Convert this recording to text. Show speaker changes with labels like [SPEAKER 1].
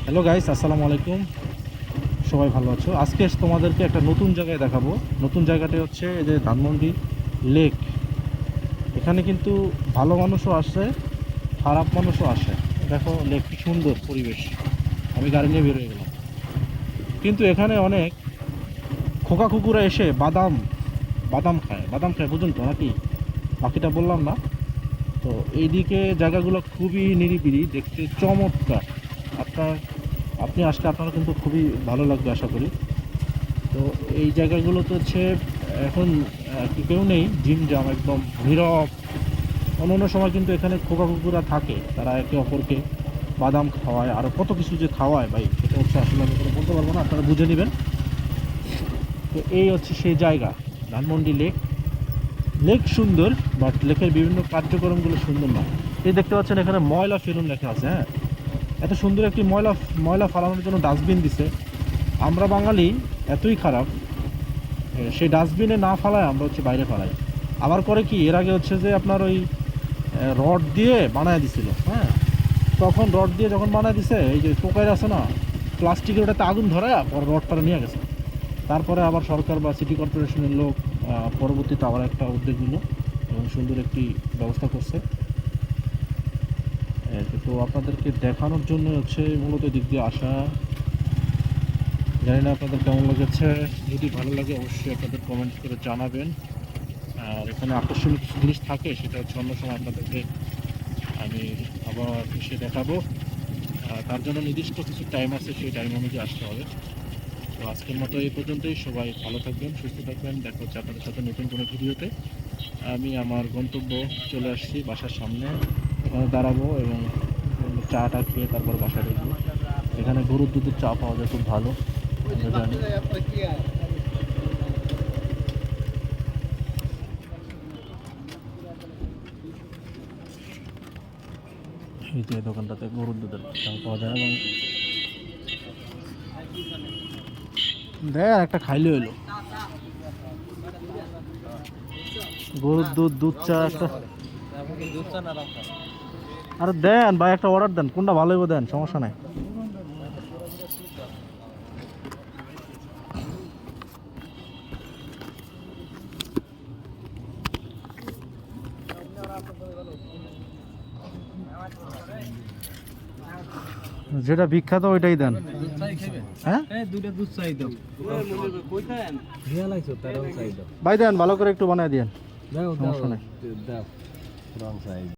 [SPEAKER 1] Hello guys, আসসালামু আলাইকুম। সবাই ভালো আছো? আজকে তোমাদেরকে একটা নতুন জায়গায় দেখাবো। নতুন জায়গাটি হচ্ছে এই যে ধানমন্ডি লেক। এখানে কিন্তু ভালো মানুষও আসে, খারাপ মানুষও আসে। দেখো লেক কি সুন্দর পরিবেশ। আমি গাড়ি নিয়ে বের হয়ে গেলাম। কিন্তু এখানে অনেক খোকা কুকুরা এসে বাদাম বাদাম খায়। বাদাম খায়, বুঝুন তো নাকি? বাকিটা বললাম না। তো এইদিকে জায়গাগুলো খুবই নিরিবিলি, দেখতে চমৎকার। আপনার আপনি আসলে আপনার কিন্তু খুবই ভালো লাগবে আশা করি। তো এই জায়গাগুলোতে হচ্ছে এখন কেউ নেই, ঝিমজাম একদম নীরব। অন্য সময় কিন্তু এখানে খোকা কুকুরা থাকে, তারা একে অপরকে বাদাম খাওয়ায়, আরও কত কিছু যে খাওয়ায় ভাই, সেটা হচ্ছে আসলে আমি কোনো বলতে পারবো না, আপনারা বুঝে নেবেন। তো এই হচ্ছে সেই জায়গা, ধানমন্ডি লেক। লেক সুন্দর, বাট লেকের বিভিন্ন কার্যক্রমগুলো সুন্দর না। এই দেখতে পাচ্ছেন এখানে ময়লা ফেলুন লেখা আছে। হ্যাঁ, এত সুন্দর একটি ময়লা ময়লা ফালানোর জন্য ডাস্টবিন দিছে। আমরা বাঙালি এতই খারাপ, সেই ডাস্টবিনে না ফালায় আমরা হচ্ছে বাইরে ফালাই। আবার করে কি, এর আগে হচ্ছে যে আপনার ওই রড দিয়ে বানায় দিছিল। হ্যাঁ, তখন রড দিয়ে যখন বানায় দিছে, এই যে টোকাই আছে না, প্লাস্টিকের ওটাতে আগুন ধরায় পরে রডটা নিয়ে গেছে। তারপরে আবার সরকার বা সিটি কর্পোরেশনের লোক পরবর্তীতে আবার একটা উদ্যোগ নিল এবং সুন্দর একটি ব্যবস্থা করছে। তো আপনাদেরকে দেখানোর জন্য হচ্ছে মূলত দিক দিয়ে আসা। জানি না আপনাদের কেমন লেগেছে। যদি ভালো লাগে অবশ্যই আপনাদের কমেন্ট করে জানাবেন। আর এখানে আকর্ষণীয় কিছু জিনিস থাকে, সেটা হচ্ছে অন্য সময় আপনাদেরকে আমি আবার এসে দেখাবো। তার জন্য নির্দিষ্ট কিছু টাইম আছে, সেই টাইম অনুযায়ী আসতে হবে। তো আজকের মতো এই পর্যন্তই। সবাই ভালো থাকবেন, সুস্থ থাকবেন। দেখা হচ্ছে আপনাদের সাথে নতুন কোনো ভিডিওতে। আমি আমার গন্তব্য চলে আসছি, বাসার সামনে। এখানে দাঁড়াবো এবং চাটা খেয়ে তারপর বাসায় ঢুকবো। এখানে গরুর দুধের চা পাওয়া যায়, খুব ভালো, আমরা জানি। এই যে দোকানটাতে গরুর দুধের চা পাওয়া যায় এবং দেখ একটা খাইলে হইলো গরুর দুধ, দুধ চা একটা। আরে দেন ভাই, একটা অর্ডার দেন, কোনটা ভালো হইব দেন, সমস্যা নাই। যেটা বিখ্যাত ওইটাই দেন। হ্যাঁ,
[SPEAKER 2] দুইটা দুধ চাই দাও।
[SPEAKER 1] ভাই দেন, ভালো করে একটু বানায় দিয়েন,
[SPEAKER 2] দাও
[SPEAKER 1] সমস্যা নাই।
[SPEAKER 2] দাও রং চাই।